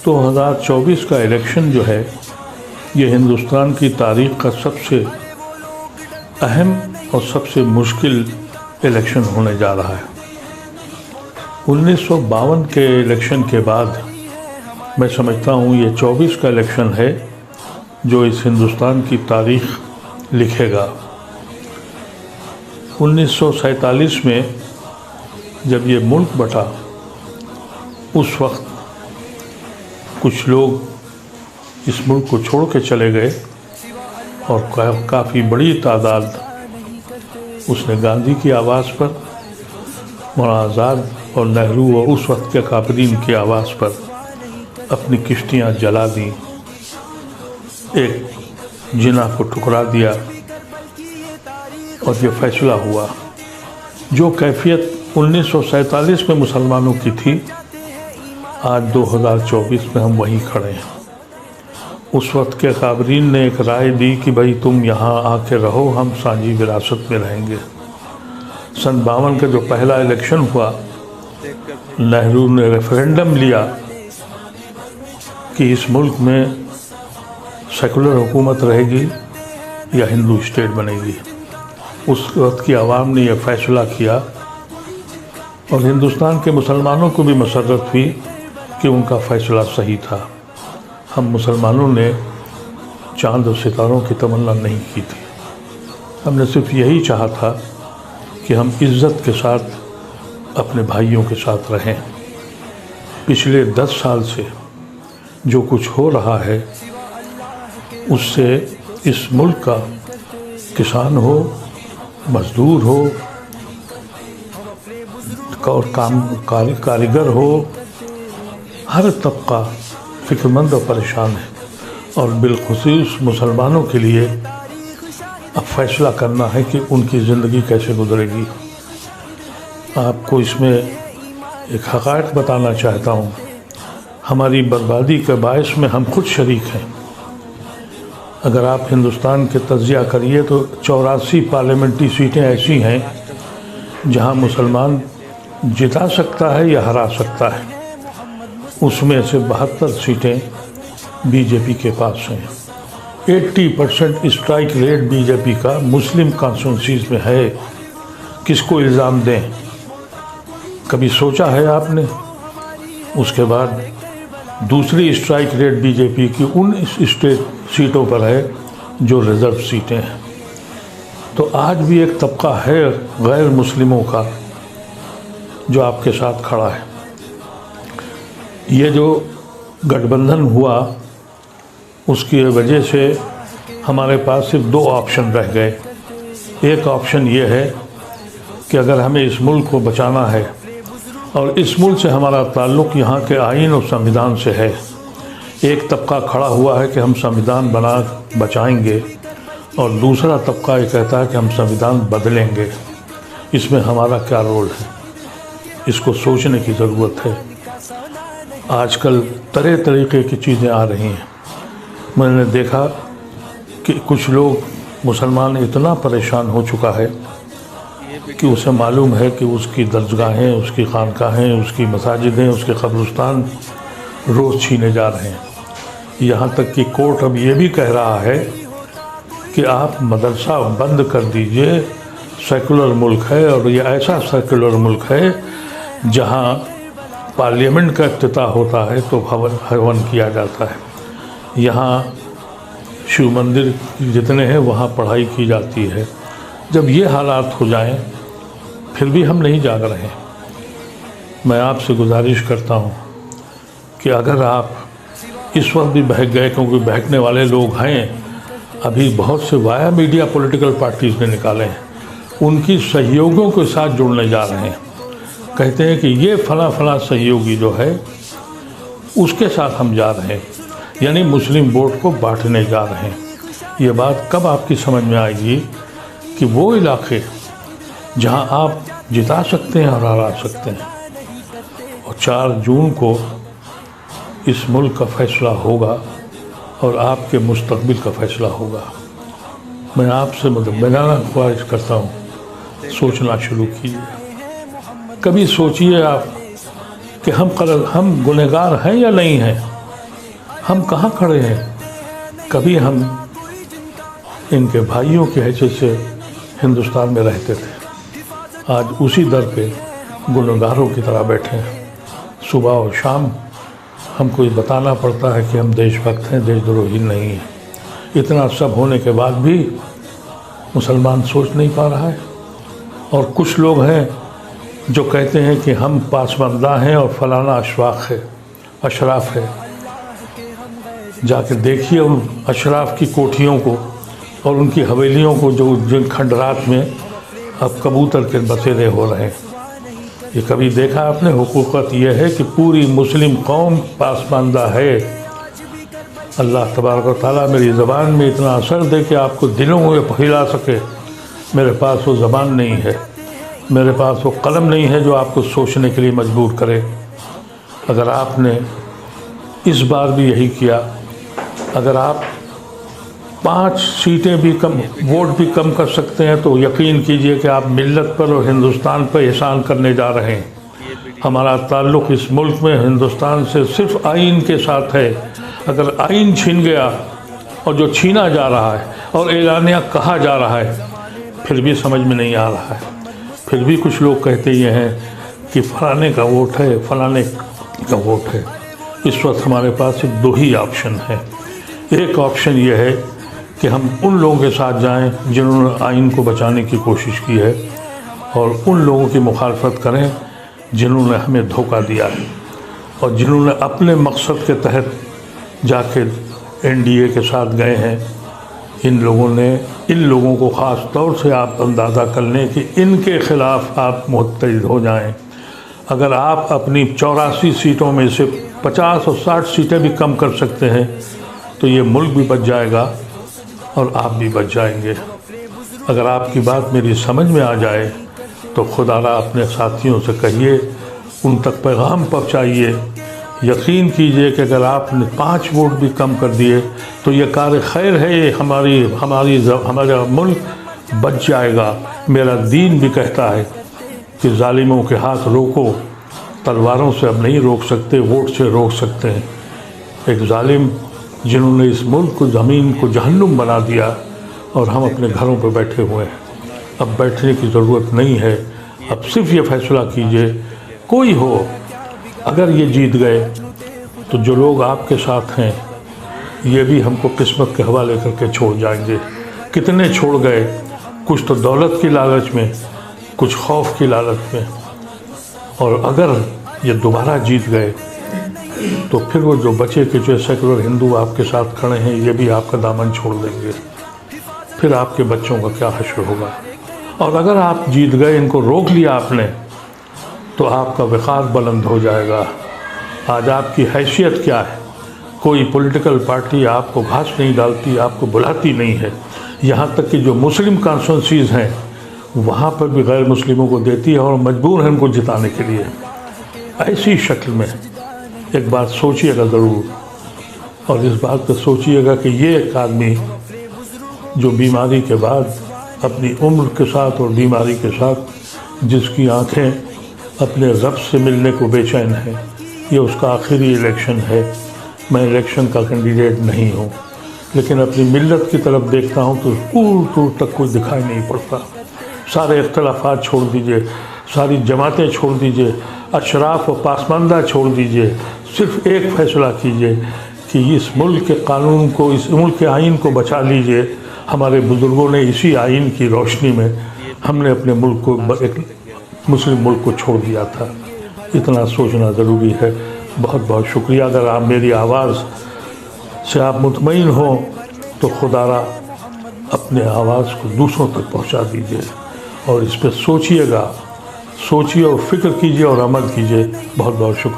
2024 کا الیکشن جو ہے یہ ہندوستان کی تاریخ کا سب سے اہم اور سب سے مشکل الیکشن ہونے جا رہا ہے۔ 1952 کے الیکشن کے بعد میں سمجھتا ہوں یہ 24 کا الیکشن ہے جو اس ہندوستان کی تاریخ لکھے گا۔ 1947 میں جب یہ ملک بٹا اس وقت کچھ لوگ اس ملک کو چھوڑ کے چلے گئے اور کافی بڑی تعداد اس نے گاندھی کی آواز پر، مولانا آزاد اور نہرو اور اس وقت کے کافرین کی آواز پر اپنی کشتیاں جلا دیں، ایک جناح کو ٹکرا دیا اور یہ فیصلہ ہوا۔ جو کیفیت 1947 میں مسلمانوں کی تھی، آج 2024 میں ہم وہیں کھڑے ہیں۔ اس وقت کے کافرین نے ایک رائے دی کہ بھائی تم یہاں آ کے رہو، ہم سانجی وراثت میں رہیں گے۔ سن 52 کا جو پہلا الیکشن ہوا، نہرو نے ریفرینڈم لیا کہ اس ملک میں سیکولر حکومت رہے گی یا ہندو اسٹیٹ بنے گی۔ اس وقت کی عوام نے یہ فیصلہ کیا اور ہندوستان کے مسلمانوں کو بھی مسرت ہوئی کہ ان کا فیصلہ صحیح تھا۔ ہم مسلمانوں نے چاند و ستاروں کی تمنا نہیں کی تھی، ہم نے صرف یہی چاہا تھا کہ ہم عزت کے ساتھ اپنے بھائیوں کے ساتھ رہیں۔ پچھلے 10 سال سے جو کچھ ہو رہا ہے اس سے اس ملک کا کسان ہو، مزدور ہو اور کاریگر ہو، ہر طبقہ فکر مند اور پریشان ہے، اور بالخصوص مسلمانوں کے لیے اب فیصلہ کرنا ہے کہ ان کی زندگی کیسے گزرے گی۔ آپ کو اس میں ایک حقائق بتانا چاہتا ہوں، ہماری بربادی کے باعث میں ہم خود شریک ہیں۔ اگر آپ ہندوستان کے تجزیہ کریے تو 84 پارلیمنٹری سیٹیں ایسی ہیں جہاں مسلمان جتا سکتا ہے یا ہرا سکتا ہے، اس میں سے 72 سیٹیں بی جے پی کے پاس ہیں۔ 80% اسٹرائک ریٹ بی جے پی کا مسلم کانسٹیٹوئنسیز میں ہے۔ کس کو الزام دیں؟ کبھی سوچا ہے آپ نے؟ اس کے بعد دوسری اسٹرائک ریٹ بی جے پی کی ان اسٹیٹ سیٹوں پر ہے جو ریزرو سیٹیں ہیں۔ تو آج بھی ایک طبقہ ہے غیر مسلموں کا جو آپ کے ساتھ کھڑا ہے۔ یہ جو گٹھ بندھن ہوا اس کی وجہ سے ہمارے پاس صرف 2 آپشن رہ گئے۔ ایک آپشن یہ ہے کہ اگر ہمیں اس ملک کو بچانا ہے اور اس ملک سے ہمارا تعلق یہاں کے آئین اور سنویدھان سے ہے، ایک طبقہ کھڑا ہوا ہے کہ ہم سنویدھان بچائیں گے، اور دوسرا طبقہ یہ کہتا ہے کہ ہم سنویدھان بدلیں گے۔ اس میں ہمارا کیا رول ہے؟ اس کو سوچنے کی ضرورت ہے۔ آج کل طرح طریقے کی چیزیں آ رہی ہیں۔ میں نے دیکھا کہ کچھ لوگ مسلمان اتنا پریشان ہو چکا ہے کہ اسے معلوم ہے کہ اس کی درسگاہیں، اس کی خانقاہیں، اس کی مساجدیں، اس کے قبرستان روز چھینے جا رہے ہیں۔ یہاں تک کہ کورٹ اب یہ بھی کہہ رہا ہے کہ آپ مدرسہ بند کر دیجئے، سیکولر ملک ہے، اور یہ ایسا سیکولر ملک ہے جہاں پارلیمنٹ کا افتتاح ہوتا ہے تو ہون کیا جاتا ہے، یہاں شیو مندر جتنے ہیں وہاں پڑھائی کی جاتی ہے۔ جب یہ حالات ہو جائیں پھر بھی ہم نہیں جاگ رہے ہیں۔ میں آپ سے گزارش کرتا ہوں کہ اگر آپ اس وقت بھی بہک گئے، کیونکہ بہکنے والے لوگ ہیں، ابھی بہت سے وایا میڈیا پولیٹیکل پارٹیز نے نکالے ہیں، ان کی سہیوگوں کے ساتھ جڑنے جا رہے ہیں، کہتے ہیں کہ یہ فلاں فلاں سہیوگی جو ہے اس کے ساتھ ہم جا رہے ہیں، یعنی مسلم ووٹ کو بانٹنے جا رہے ہیں۔ یہ بات کب آپ کی سمجھ میں آئے گی کہ وہ علاقے جہاں آپ جتا سکتے ہیں اور ہرا سکتے ہیں، اور 4 جون کو اس ملک کا فیصلہ ہوگا اور آپ کے مستقبل کا فیصلہ ہوگا۔ میں آپ سے مدبرانہ خواہش کرتا ہوں، سوچنا شروع کیجیے۔ کبھی سوچئے آپ کہ ہم گنہگار ہیں یا نہیں ہیں، ہم کہاں کھڑے ہیں۔ کبھی ہم ان کے بھائیوں کی حیثیت سے ہندوستان میں رہتے تھے، آج اسی در پہ گنہگاروں کی طرح بیٹھے ہیں۔ صبح اور شام ہم کو یہ بتانا پڑتا ہے کہ ہم دیش بھکت ہیں، دیش دروہی نہیں ہیں۔ اتنا سب ہونے کے بعد بھی مسلمان سوچ نہیں پا رہا ہے۔ اور کچھ لوگ ہیں جو کہتے ہیں کہ ہم پاسماندہ ہیں اور فلانا اشراف ہے۔ جا کے دیکھیے ان اشراف کی کوٹھیوں کو اور ان کی حویلیوں کو، جو جن کھنڈرات میں اب کبوتر کے بسیرے ہو رہے ہیں۔ یہ کبھی دیکھا آپ نے؟ حقیقت یہ ہے کہ پوری مسلم قوم پاسماندہ ہے۔ اللہ تبارک و تعالیٰ میری زبان میں اتنا اثر دے کہ آپ کو دلوں میں پھیلا سکے۔ میرے پاس وہ زبان نہیں ہے، میرے پاس وہ قلم نہیں ہے جو آپ کو سوچنے کے لیے مجبور کرے۔ اگر آپ نے اس بار بھی یہی کیا، اگر آپ 5 سیٹیں بھی کم، ووٹ بھی کم کر سکتے ہیں، تو یقین کیجئے کہ آپ ملت پر اور ہندوستان پر احسان کرنے جا رہے ہیں۔ ہمارا تعلق اس ملک میں ہندوستان سے صرف آئین کے ساتھ ہے۔ اگر آئین چھین گیا، اور جو چھینا جا رہا ہے اور اعلانیہ کہا جا رہا ہے، پھر بھی سمجھ میں نہیں آ رہا ہے۔ پھر بھی کچھ لوگ کہتے یہ ہیں کہ فلانے کا ووٹ ہے، فلانے کا ووٹ ہے۔ اس وقت ہمارے پاس صرف 2 ہی آپشن ہیں۔ ایک آپشن یہ ہے کہ ہم ان لوگوں کے ساتھ جائیں جنہوں نے آئین کو بچانے کی کوشش کی ہے، اور ان لوگوں کی مخالفت کریں جنہوں نے ہمیں دھوکہ دیا ہے، اور جنہوں نے اپنے مقصد کے تحت جا کے NDA کے ساتھ گئے ہیں۔ ان لوگوں کو خاص طور سے آپ اندازہ کر لیں کہ ان کے خلاف آپ متحد ہو جائیں۔ اگر آپ اپنی 84 سیٹوں میں سے 50 اور 60 سیٹیں بھی کم کر سکتے ہیں، تو یہ ملک بھی بچ جائے گا اور آپ بھی بچ جائیں گے۔ اگر آپ کی بات میری سمجھ میں آ جائے تو خدا را اپنے ساتھیوں سے کہیے، ان تک پیغام پہنچائیے۔ یقین کیجئے کہ اگر آپ نے 5 ووٹ بھی کم کر دیے تو یہ کار خیر ہے، یہ ہمارا ملک بچ جائے گا۔ میرا دین بھی کہتا ہے کہ ظالموں کے ہاتھ روکو، تلواروں سے اب نہیں روک سکتے، ووٹ سے روک سکتے ہیں۔ ایک ظالم جنہوں نے اس ملک کو، زمین کو جہنم بنا دیا، اور ہم اپنے گھروں پہ بیٹھے ہوئے ہیں۔ اب بیٹھنے کی ضرورت نہیں ہے، اب صرف یہ فیصلہ کیجئے، کوئی ہو، اگر یہ جیت گئے تو جو لوگ آپ کے ساتھ ہیں یہ بھی ہم کو قسمت کے حوالے کر کے چھوڑ جائیں گے۔ کتنے چھوڑ گئے، کچھ تو دولت کی لالچ میں، کچھ خوف کی لالچ میں، اور اگر یہ دوبارہ جیت گئے تو پھر وہ جو بچے کے جو سیکولر ہندو آپ کے ساتھ کھڑے ہیں، یہ بھی آپ کا دامن چھوڑ دیں گے۔ پھر آپ کے بچوں کا کیا حشر ہوگا؟ اور اگر آپ جیت گئے، ان کو روک لیا آپ نے، تو آپ کا وقار بلند ہو جائے گا۔ آج آپ کی حیثیت کیا ہے؟ کوئی پولیٹیکل پارٹی آپ کو گھاس نہیں ڈالتی، آپ کو بلاتی نہیں ہے۔ یہاں تک کہ جو مسلم کانسٹیٹوئنسیز ہیں وہاں پر بھی غیر مسلموں کو دیتی ہے، اور مجبور ہیں ان کو جتانے کے لیے۔ ایسی شکل میں ایک بات سوچئے گا ضرور، اور اس بات پہ سوچئے گا کہ یہ ایک آدمی جو بیماری کے بعد اپنی عمر کے ساتھ اور بیماری کے ساتھ، جس کی آنکھیں اپنے رب سے ملنے کو بے چین ہیں، یہ اس کا آخری الیکشن ہے۔ میں الیکشن کا کینڈیڈیٹ نہیں ہوں، لیکن اپنی ملت کی طرف دیکھتا ہوں تو دور دور تک کوئی دکھائی نہیں پڑتا۔ سارے اختلافات چھوڑ دیجئے، ساری جماعتیں چھوڑ دیجئے، اشراف و پاسماندہ چھوڑ دیجئے، صرف ایک فیصلہ کیجئے کہ اس ملک کے قانون کو، اس ملک کے آئین کو بچا لیجئے۔ ہمارے بزرگوں نے اسی آئین کی روشنی میں ہم نے اپنے ملک کو، ایک مسلم ملک کو چھوڑ دیا تھا۔ اتنا سوچنا ضروری ہے۔ بہت بہت شکریہ۔ اگر آپ میری آواز سے آپ مطمئن ہوں تو خدا را اپنے آواز کو دوسروں تک پہنچا دیجئے، اور اس پہ سوچئے گا، سوچئے اور فکر کیجئے اور عمل کیجئے۔ بہت بہت شکریہ۔